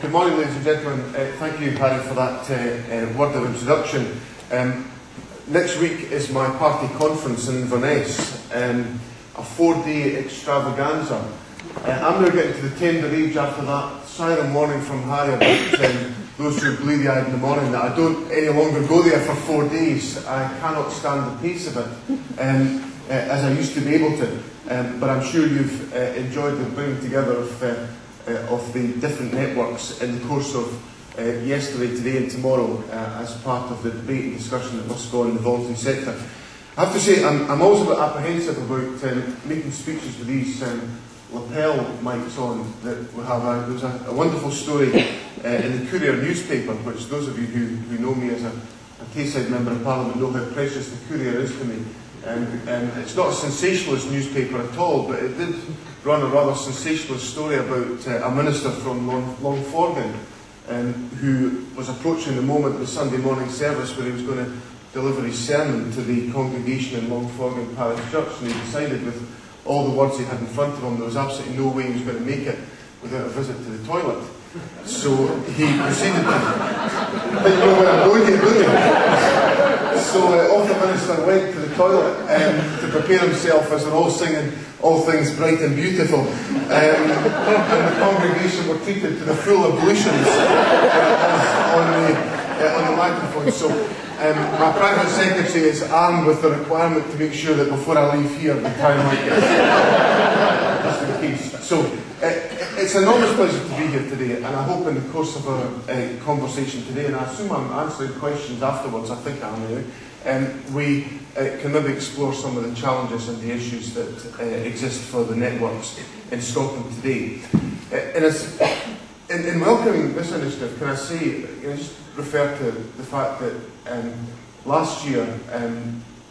Good morning, ladies and gentlemen. Thank you, Harry, for that word of introduction. Next week is my party conference in Inverness, a 4-day extravaganza. I'm now getting to the tender age after that siren warning from Harry about those who are bleary-eyed in the morning that I don't any longer go there for 4 days. I cannot stand the pace of it as I used to be able to. But I'm sure you've enjoyed the bringing together of the different networks in the course of yesterday, today and tomorrow as part of the debate and discussion that must go on in the voluntary sector. I have to say I'm always a bit apprehensive about making speeches with these lapel mics on. That we have there was a wonderful story in the Courier newspaper, which those of you who know me as a Tayside Member of Parliament know how precious the Courier is to me. It's not a sensationalist newspaper at all, but it did run a rather sensationalist story about a minister from Longforgan who was approaching the moment of the Sunday morning service where he was going to deliver his sermon to the congregation in Longforgan Parish Church, and he decided with all the words he had in front of him there was absolutely no way he was going to make it without a visit to the toilet. So he proceeded to... You know where I'm going here, don't you? So off the minister went to the toilet to prepare himself as they're all singing All Things Bright and Beautiful. And the congregation were treated to the full ablutions on the microphone. So my private secretary is armed with the requirement to make sure that before I leave here the time might get just in case. So it's an enormous pleasure to be here today, and I hope in the course of our conversation today, and I assume I'm answering questions afterwards, I think I am now, we can maybe explore some of the challenges and the issues that exist for the networks in Scotland today. In welcoming this initiative, can I say, just refer to the fact that last year,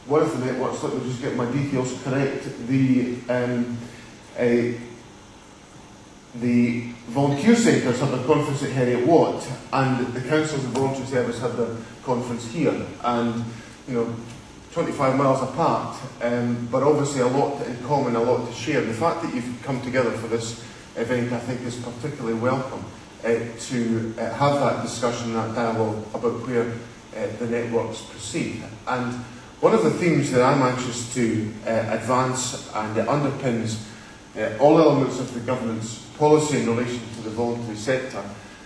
one of the networks, let me just get my details correct, the volunteer centres had their conference at Heriot Watt, and the councils and voluntary service had their conference here, and 25 miles apart, but obviously a lot in common, a lot to share. The fact that you've come together for this event, I think, is particularly welcome to have that discussion, that dialogue about where the networks proceed. And one of the themes that I'm anxious to advance, and it underpins all elements of the government's policy in relation to the voluntary sector,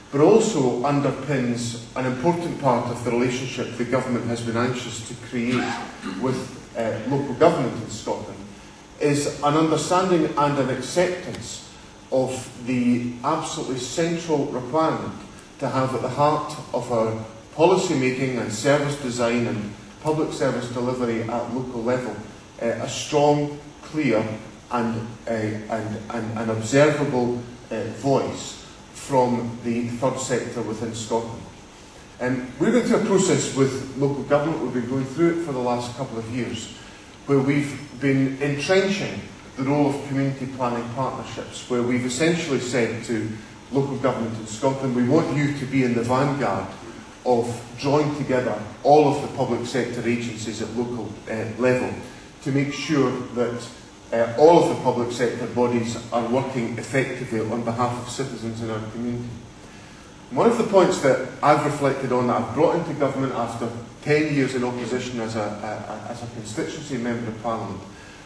but also underpins an important part of the relationship the government has been anxious to create with local government in Scotland, is an understanding and an acceptance of the absolutely central requirement to have at the heart of our policy making and service design and public service delivery at local level a strong, clear and an observable voice from the third sector within Scotland. We're going through a process with local government. We've been going through it for the last couple of years, where we've been entrenching the role of community planning partnerships, where we've essentially said to local government in Scotland, we want you to be in the vanguard of drawing together all of the public sector agencies at local level to make sure that all of the public sector bodies are working effectively on behalf of citizens in our community. One of the points that I've reflected on, that I've brought into government after 10 years in opposition as a constituency member of Parliament,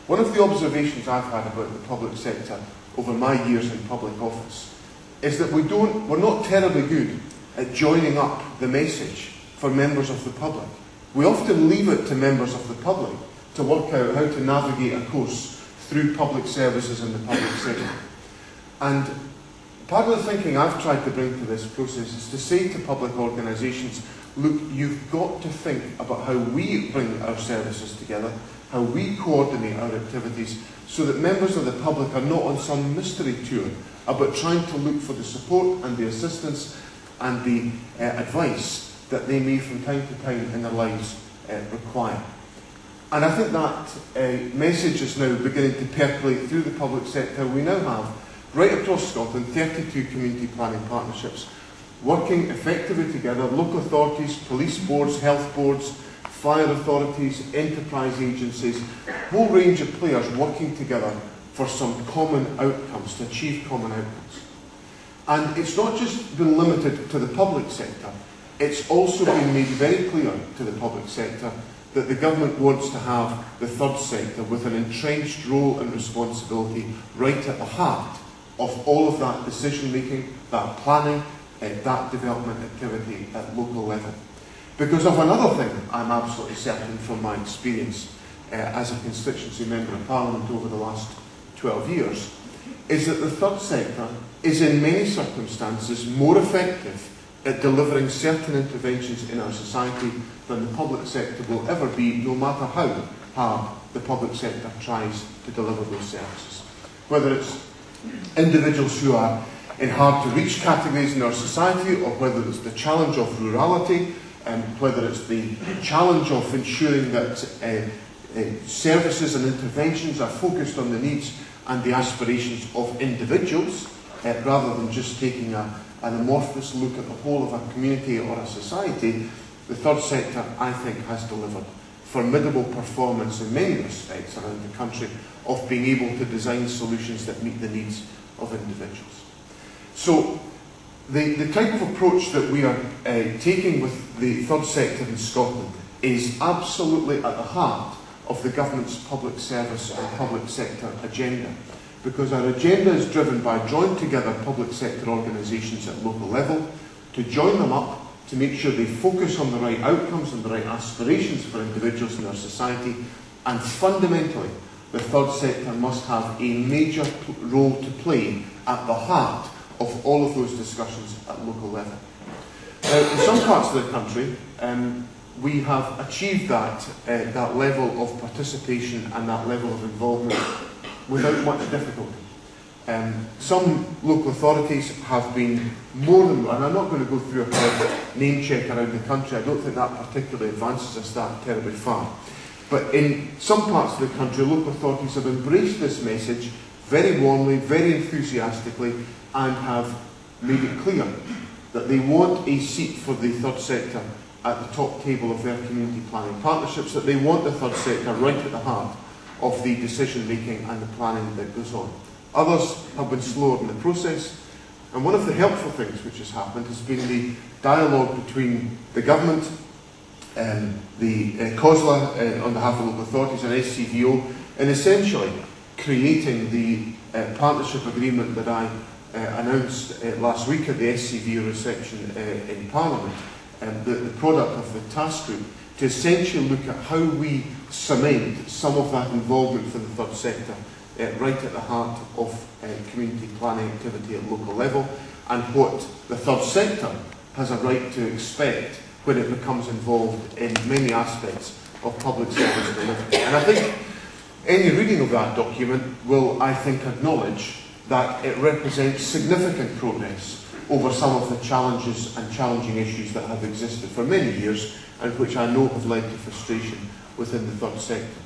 one of the observations I've had about the public sector over my years in public office is that we're not terribly good at joining up the message for members of the public. We often leave it to members of the public to work out how to navigate a course through public services and the public sector. And part of the thinking I've tried to bring to this process is to say to public organisations, look, you've got to think about how we bring our services together, how we coordinate our activities, so that members of the public are not on some mystery tour about trying to look for the support and the assistance and the advice that they may from time to time in their lives require. And I think that message is now beginning to percolate through the public sector. We now have, right across Scotland, 32 community planning partnerships working effectively together, local authorities, police boards, health boards, fire authorities, enterprise agencies, a whole range of players working together for some common outcomes, to achieve common outcomes. And it's not just been limited to the public sector, it's also been made very clear to the public sector that the government wants to have the third sector with an entrenched role and responsibility right at the heart of all of that decision making, that planning, that development activity at local level. Because of another thing I'm absolutely certain from my experience as a constituency member of Parliament over the last 12 years, is that the third sector is in many circumstances more effective at delivering certain interventions in our society than the public sector will ever be, no matter how hard the public sector tries to deliver those services. Whether it's individuals who are in hard-to-reach categories in our society, or whether it's the challenge of rurality, and whether it's the challenge of ensuring that services and interventions are focused on the needs and the aspirations of individuals, rather than just taking an amorphous look at the whole of a community or a society, the third sector, I think, has delivered formidable performance in many respects around the country of being able to design solutions that meet the needs of individuals. So, the type of approach that we are taking with the third sector in Scotland is absolutely at the heart of the government's public service and public sector agenda, because our agenda is driven by drawing together public sector organisations at local level, to join them up, to make sure they focus on the right outcomes and the right aspirations for individuals in our society, and fundamentally, the third sector must have a major role to play at the heart of all of those discussions at local level. Now, in some parts of the country, we have achieved that level of participation and that level of involvement without much difficulty. Some local authorities have been more than, and I'm not going to go through a kind of name check around the country, I don't think that particularly advances us that terribly far. But in some parts of the country, local authorities have embraced this message very warmly, very enthusiastically, and have made it clear that they want a seat for the third sector at the top table of their community planning partnerships, that they want the third sector right at the heart of the decision making and the planning that goes on. Others have been slower in the process, and one of the helpful things which has happened has been the dialogue between the government, the COSLA on behalf of local authorities, and SCVO, in essentially creating the partnership agreement that I announced last week at the SCVO reception in Parliament, the product of the task group, to essentially look at how we cement some of that involvement for the third sector right at the heart of community planning activity at local level, and what the third sector has a right to expect when it becomes involved in many aspects of public service delivery. And I think any reading of that document will, I think, acknowledge that it represents significant progress over some of the challenges and challenging issues that have existed for many years and which I know have led to frustration within the third sector.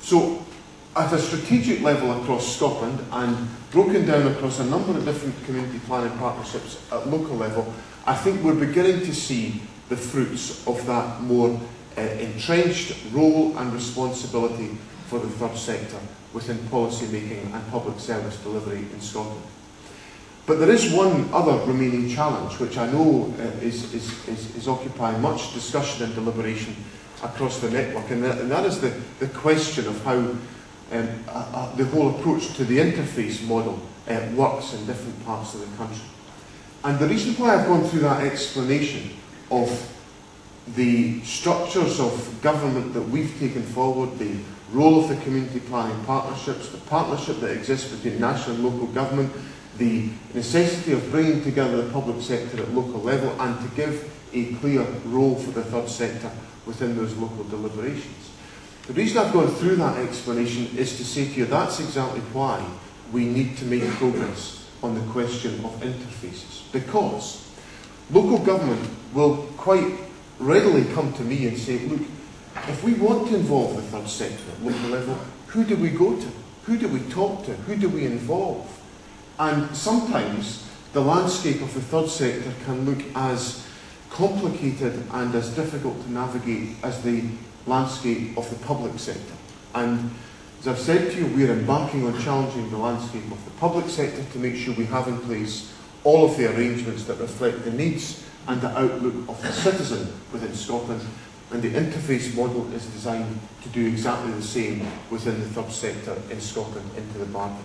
So, at a strategic level across Scotland and broken down across a number of different community planning partnerships at local level, I think we're beginning to see the fruits of that more entrenched role and responsibility for the third sector within policy making and public service delivery in Scotland. But there is one other remaining challenge which I know is occupying much discussion and deliberation across the network, and that is the question of how the whole approach to the interface model works in different parts of the country. And the reason why I've gone through that explanation of the structures of government that we've taken forward, the role of the community planning partnerships, the partnership that exists between national and local government, the necessity of bringing together the public sector at local level, and to give a clear role for the third sector within those local deliberations. The reason I've gone through that explanation is to say to you that's exactly why we need to make progress on the question of interfaces. Because local government will quite readily come to me and say, look, if we want to involve the third sector at local level, who do we go to? Who do we talk to? Who do we involve? And sometimes the landscape of the third sector can look as complicated and as difficult to navigate as the landscape of the public sector. And as I've said to you, we're embarking on challenging the landscape of the public sector to make sure we have in place all of the arrangements that reflect the needs and the outlook of the citizen within Scotland, and the interface model is designed to do exactly the same within the third sector in Scotland into the bargain.